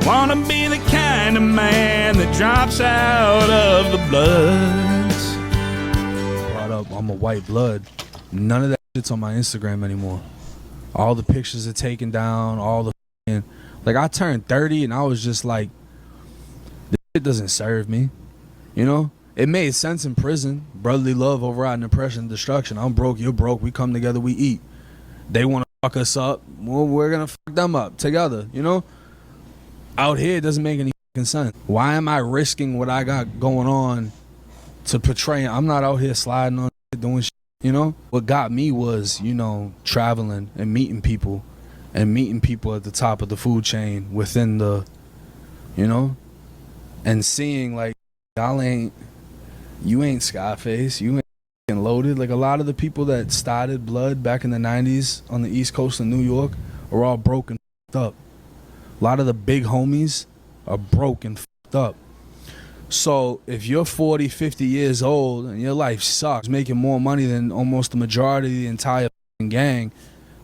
I wanna be the kind of man that drops out of the bloods. Brought up, I'm a white blood. None of that shit's on my Instagram anymore. All the pictures are taken down, all the like, I turned 30 and I was just like, this shit doesn't serve me. You know? It made sense in prison. Brotherly love overriding oppression and destruction. I'm broke, you're broke, we come together, we eat. They want to fuck us up, well, we're gonna fuck them up together, you know? Out here, it doesn't make any fucking sense. Why am I risking what I got going on to portray? I'm not out here sliding on shit, doing shit, you know? What got me was, you know, traveling and meeting people at the top of the food chain within the, you know? And seeing, like, you ain't Scarface, you ain't loaded. Like, a lot of the people that started Blood back in the 90s on the East Coast of New York are all broke and fucked up. A lot of the big homies are broke and fucked up. So if you're 40, 50 years old and your life sucks, making more money than almost the majority of the entire gang,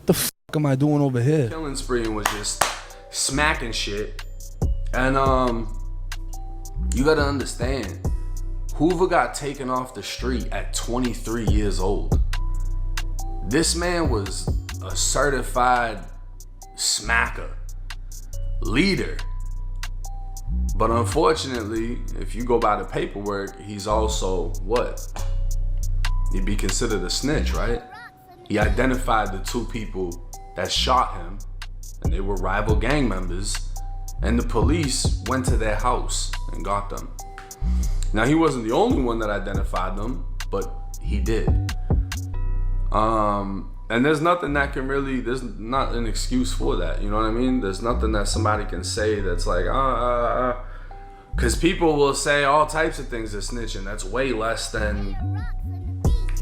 the fuck am I doing over here? Killing spree was just smacking shit. And you gotta understand, Hoover got taken off the street at 23 years old. This man was a certified smacker, leader. But unfortunately, if you go by the paperwork, he's also what? He'd be considered a snitch, right? He identified the two people that shot him, and they were rival gang members, and the police went to their house and got them. Now, he wasn't the only one that identified them, but he did. And there's nothing that can really, there's not an excuse for that, you know what I mean? There's nothing that somebody can say that's like, because people will say all types of things as snitching. That's way less than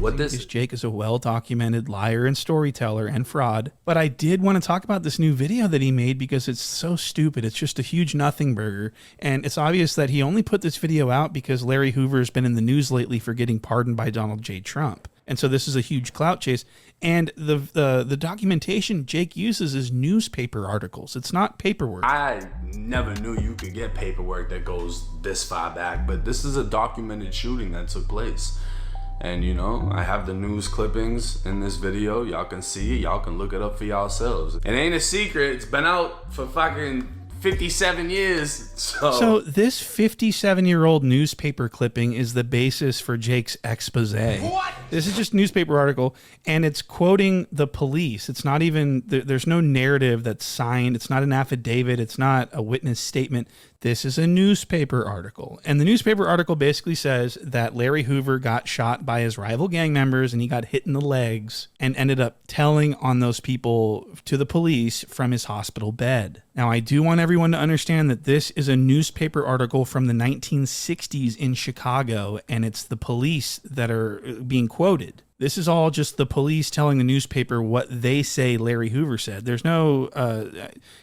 what this is. Jake is a well-documented liar and storyteller and fraud. But I did want to talk about this new video that he made because it's so stupid. It's just a huge nothing burger. And it's obvious that he only put this video out because Larry Hoover has been in the news lately for getting pardoned by Donald J. Trump. And so this is a huge clout chase. And the documentation Jake uses is newspaper articles. It's not paperwork. I never knew you could get paperwork that goes this far back, but this is a documented shooting that took place. And, you know, I have the news clippings in this video. Y'all can see it. Y'all can look it up for yourselves. It ain't a secret. It's been out for fucking 57 years. So this 57-year-old newspaper clipping is the basis for Jake's expose. What? This is just a newspaper article, and it's quoting the police. It's not even, there's no narrative that's signed. It's not an affidavit. It's not a witness statement. This is a newspaper article. And the newspaper article basically says that Larry Hoover got shot by his rival gang members and he got hit in the legs and ended up telling on those people to the police from his hospital bed. Now, I do want everyone to understand that this is a newspaper article from the 1960s in Chicago, and it's the police that are being quoted. This is all just the police telling the newspaper what they say Larry Hoover said. There's no,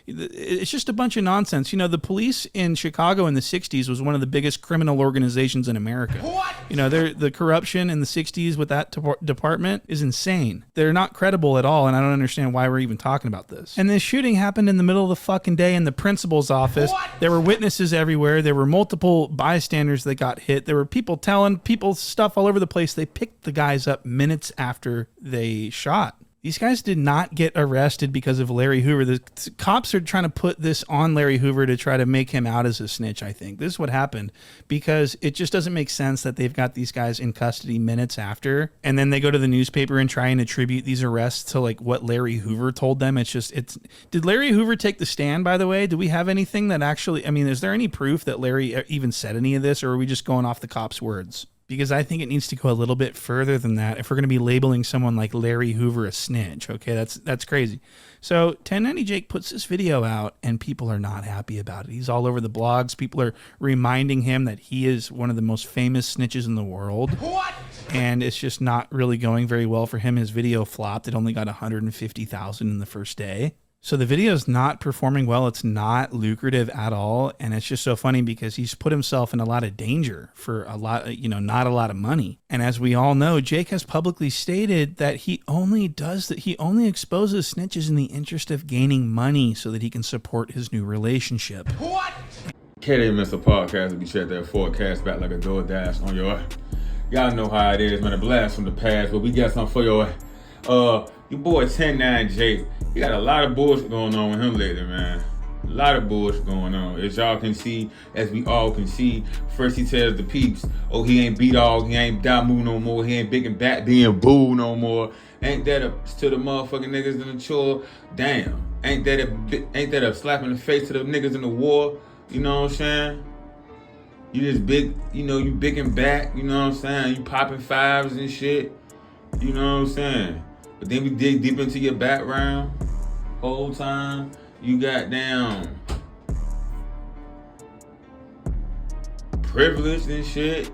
it's just a bunch of nonsense. You know, the police in Chicago in the 60s was one of the biggest criminal organizations in America. What? You know, the corruption in the 60s with that department is insane. They're not credible at all, and I don't understand why we're even talking about this. And this shooting happened in the middle of the fucking day in the principal's office. What? There were witnesses everywhere. There were multiple bystanders that got hit. There were people telling people stuff all over the place. They picked the guys up minutes after they shot. These guys did not get arrested because of Larry Hoover. The cops are trying to put this on Larry Hoover to try to make him out as a snitch, I think. This is what happened because it just doesn't make sense that they've got these guys in custody minutes after, and then they go to the newspaper and try and attribute these arrests to like what Larry Hoover told them. Did Larry Hoover take the stand, by the way? Do we have anything that actually, I mean, is there any proof that Larry even said any of this, or are we just going off the cops' words? Because I think it needs to go a little bit further than that if we're going to be labeling someone like Larry Hoover a snitch. Okay, that's crazy. So 1090 Jake puts this video out and people are not happy about it. He's all over the blogs. People are reminding him that he is one of the most famous snitches in the world. What? And it's just not really going very well for him. His video flopped. It only got 150,000 in the first day. So the video is not performing well. It's not lucrative at all. And it's just so funny because he's put himself in a lot of danger for a lot, not a lot of money. And as we all know, Jake has publicly stated that he only does that. He only exposes snitches in the interest of gaining money so that he can support his new relationship. What? Kdae Mensa podcast will be checked that forecast back like a DoorDash on your. Y'all know how it is, man. A blast from the past, but we got something for your. Your boy 10-9 Jake. He got a lot of bullshit going on with him lately, man. A lot of bullshit going on. As y'all can see, as we all can see, first he tells the peeps, oh, he ain't B-Dog, he ain't Damu no more, he ain't Big and Bat being Boo no more. Ain't that a to the motherfucking niggas in the chore? Damn. Ain't that a slap in the face to the niggas in the war? You know what I'm saying? You just big, you big and back, you know what I'm saying? You popping fives and shit. You know what I'm saying? But then we dig deep into your background. Whole time, you got down privileged and shit.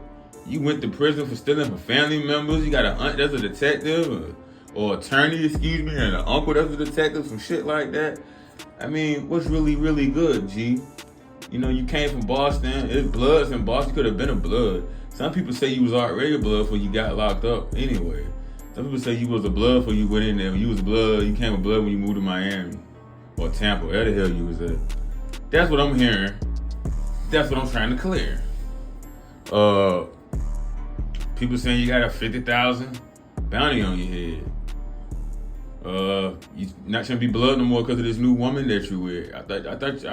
You went to prison for stealing from family members. You got an aunt that's a detective or attorney, excuse me, and an uncle that's a detective, some shit like that. I mean, what's really, really good, G? You came from Boston. It's Bloods in Boston. You could have been a Blood. Some people say you was already a Blood before you got locked up anyway. Some people say you was a Blood before you went in there. When you was a Blood, you came a Blood when you moved to Miami or Tampa, where the hell you was at. That's what I'm hearing. That's what I'm trying to clear. People saying you got a 50,000 bounty on your head. You not trying to be Blood no more because of this new woman that you with. I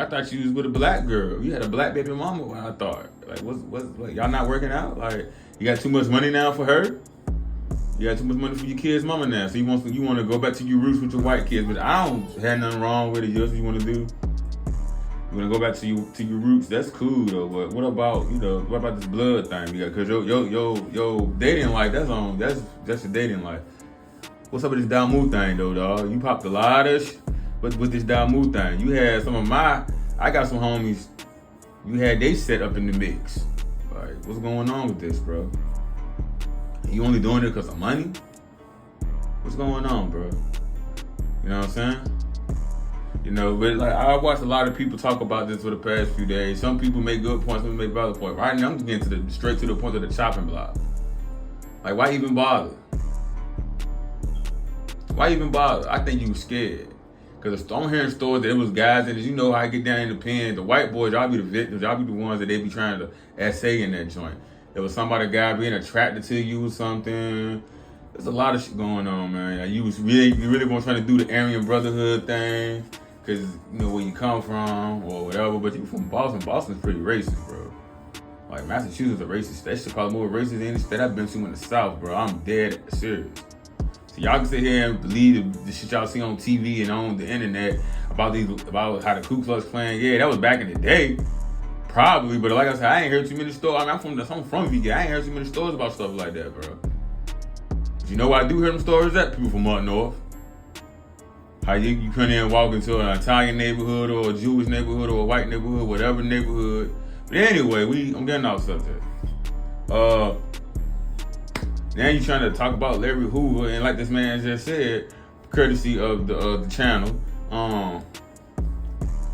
thought you was with a black girl. You had a black baby mama. I thought, like, what's like, y'all not working out? Like, you got too much money now for her? You got too much money for your kid's mama now, so you want to go back to your roots with your white kids. But I don't have nothing wrong with it. That's what you want to do. You want to go back to your roots. That's cool though. But what about this Blood thing? Because your dating life, that's your dating life. What's up with this Damu thing though, dog? You popped a lot of shit, but with this Damu thing, you had I got some homies. You had they set up in the mix. Like, what's going on with this, bro? You only doing it because of money? What's going on, bro? You know what I'm saying? But like, I watched a lot of people talk about this for the past few days. Some people make good points, some people make valid points. Right now, I'm just getting straight to the point of the chopping block. Like, why even bother? Why even bother? I think you were scared. Because I'm hearing stories that it was guys that, how I get down in the pen. The white boys, y'all be the victims. Y'all be the ones that they be trying to essay in that joint. There was guy being attracted to you or something. There's a lot of shit going on, man. Like, you really want to try to do the Aryan Brotherhood thing. Because, where you come from or whatever. But you from Boston. Boston's pretty racist, bro. Like, Massachusetts is a racist state. That shit probably more racist than any state I've been to in the South, bro. I'm dead serious. So y'all can sit here and believe the shit y'all see on TV and on the internet about how the Ku Klux Klan. Yeah, that was back in the day, probably. But like I said, I ain't heard too many stories. I mean, I'm from VK. I ain't heard too many stories about stuff like that, bro. But you know where I do hear them stories at? People from up north. How you come in and walk into an Italian neighborhood or a Jewish neighborhood or a white neighborhood, whatever neighborhood. But anyway, I'm getting off subject. Now you trying to talk about Larry Hoover, and like this man just said, courtesy of the channel,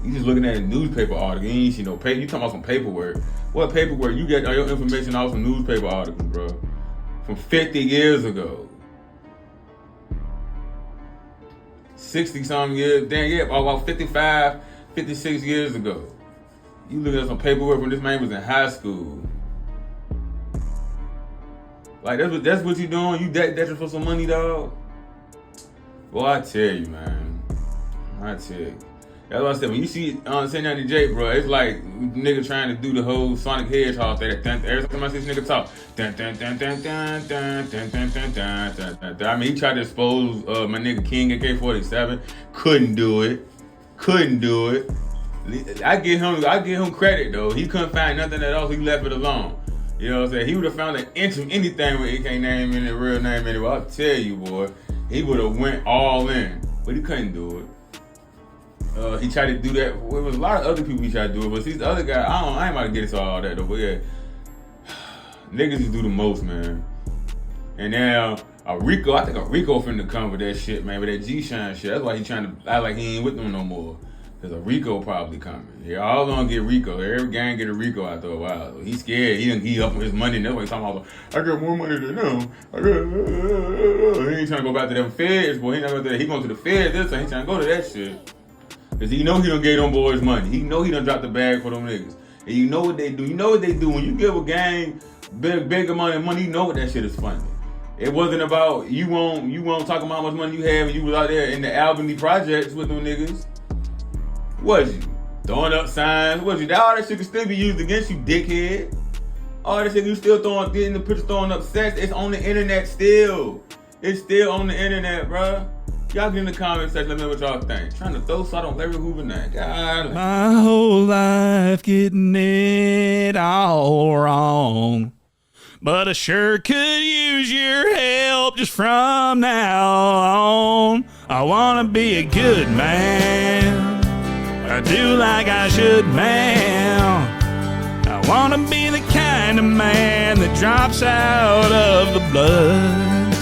you just looking at a newspaper article. You ain't see no paper. You talking about some paperwork. What paperwork? You get all your information off some newspaper articles, bro, from 50 years ago. 60-something years, about 55, 56 years ago. You looking at some paperwork when this man was in high school. Like, that's what you doing? You desperate for some money, dog? Well, I tell you, man. I tell you. That's what I said. When you see 10-9 Jake, bro, it's like nigga trying to do the whole Sonic Hedgehog thing. Every time I see this nigga talk, I mean, he tried to expose my nigga King AK-47. Couldn't do it. I give him credit though. He couldn't find nothing at all, so he left it alone. You know what I'm saying? He would have found an inch of anything with AK name in the real name anyway. I'll tell you, boy, he would have went all in, but he couldn't do it. He tried to do that. Well, there was a lot of other people he tried to do it, but these other guys, I ain't about to get into all that though. But yeah, niggas just do the most, man. And now A Rico, I think a Rico finna come with that shit, man, with that G-Shine shit. That's why he trying to act like he ain't with them no more. Cause a Rico probably coming. Yeah, all gonna get Rico. Every gang get a Rico after a while. He's scared. He up with his money. And that's why he's talking about, I got more money than them. He ain't trying to go back to them feds, boy. He not going to. He going to the feds this time. He trying to go to that shit. Cause he know he done gave them boys money. He know he done dropped the bag for them niggas. And you know what they do. You know what they do when you give a gang big amount of money. You know what that shit is funding. It wasn't about you won't talk about how much money you have and you was out there in the Albany projects with them niggas. Was you throwing up signs? Was you? All that shit can still be used against you, dickhead. All that shit you still getting the pictures throwing up sex. It's on the internet still. It's still on the internet, bruh. Y'all get in the comment section. Let me know what y'all think. Trying to throw salt on Larry Hoover now. God. My whole life getting it all wrong. But I sure could use your help just from now on. I wanna be a good man. I do like I should, man. I wanna be the kind of man that drops out of the blood.